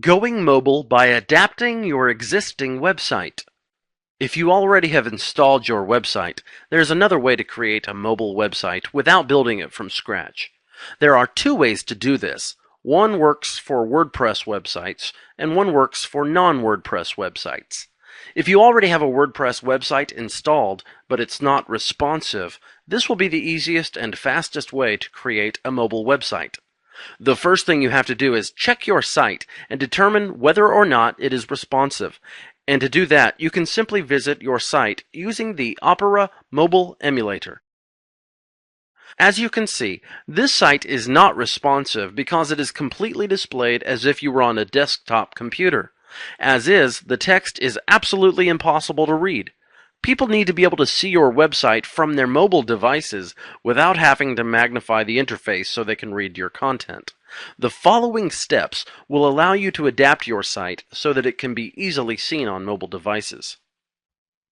Going mobile by adapting your existing website. If you already have installed your website, there's another way to create a mobile website without building it from scratch. There are two ways to do this. One works for WordPress websites, and one works for non-WordPress websites. If you already have a WordPress website installed, but it's not responsive, this will be the easiest and fastest way to create a mobile website. The first thing you have to do is check your site and determine whether or not it is responsive. And to do that, you can simply visit your site using the Opera mobile emulator. As you can see, this site is not responsive because it is completely displayed as if you were on a desktop computer. As is, the text is absolutely impossible to read. People need to be able to see your website from their mobile devices without having to magnify the interface so they can read your content. The following steps will allow you to adapt your site so that it can be easily seen on mobile devices.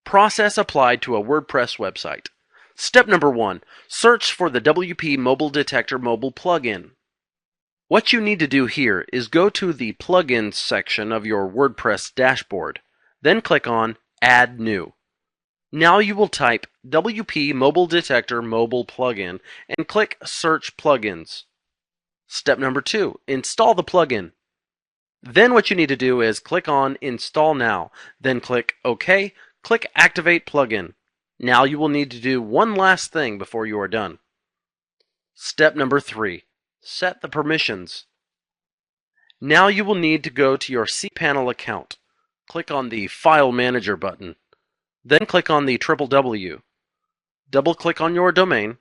Process applied to a WordPress website. Step number 1. Search for the WP Mobile Detector mobile plugin. What you need to do here is go to the Plugins section of your WordPress dashboard. Then click on Add New. Now you will type WP Mobile Detector Mobile Plugin and click Search Plugins. Step number 2. Install the plugin. Then what you need to do is click on Install Now. Then click OK. Click Activate Plugin. Now you will need to do one last thing before you are done. Step number 3. Set the permissions. Now you will need to go to your cPanel account. Click on the File Manager button. Then click on the www. Double-click on your domain.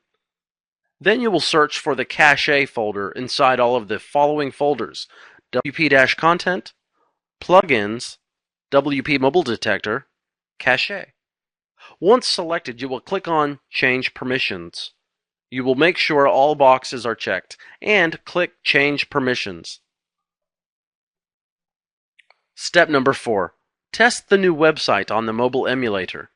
Then you will search for the cache folder inside all of the following folders: WP-Content, Plugins, WP Mobile Detector, Cache. Once selected, you will click on Change Permissions. You will make sure all boxes are checked and click Change Permissions. Step number 4. Test the new website on the mobile emulator.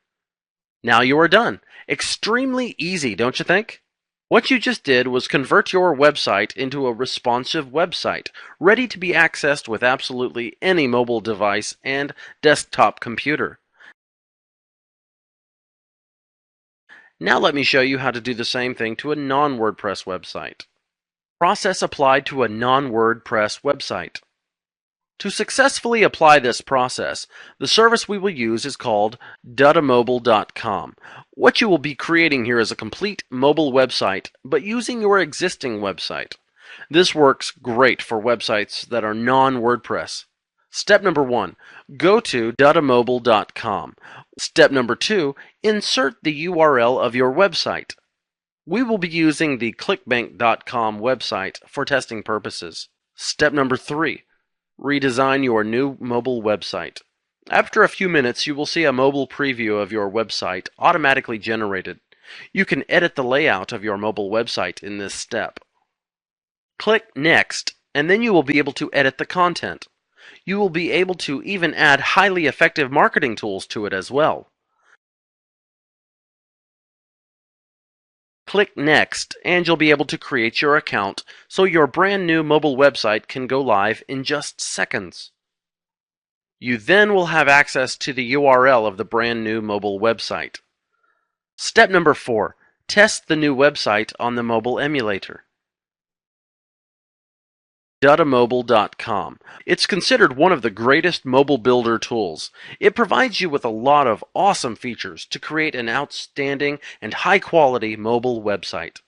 Now you are done. Extremely easy, don't you think? What you just did was convert your website into a responsive website, ready to be accessed with absolutely any mobile device and desktop computer. Now let me show you how to do the same thing to a non-WordPress website. Process applied to a non-WordPress website. To successfully apply this process, the service we will use is called datamobile.com. What you will be creating here is a complete mobile website, but using your existing website. This works great for websites that are non-WordPress. Step number 1. Go to datamobile.com. Step number 2. Insert the URL of your website. We will be using the clickbank.com website for testing purposes. Step number 3. Redesign your new mobile website. After a few minutes, you will see a mobile preview of your website automatically generated. You can edit the layout of your mobile website in this step. Click Next, and then you will be able to edit the content. You will be able to even add highly effective marketing tools to it as well. Click Next, and you'll be able to create your account so your brand new mobile website can go live in just seconds. You then will have access to the URL of the brand new mobile website. Step number 4. Test the new website on the mobile emulator. datamobile.com. It's considered one of the greatest mobile builder tools. It provides you with a lot of awesome features to create an outstanding and high-quality mobile website.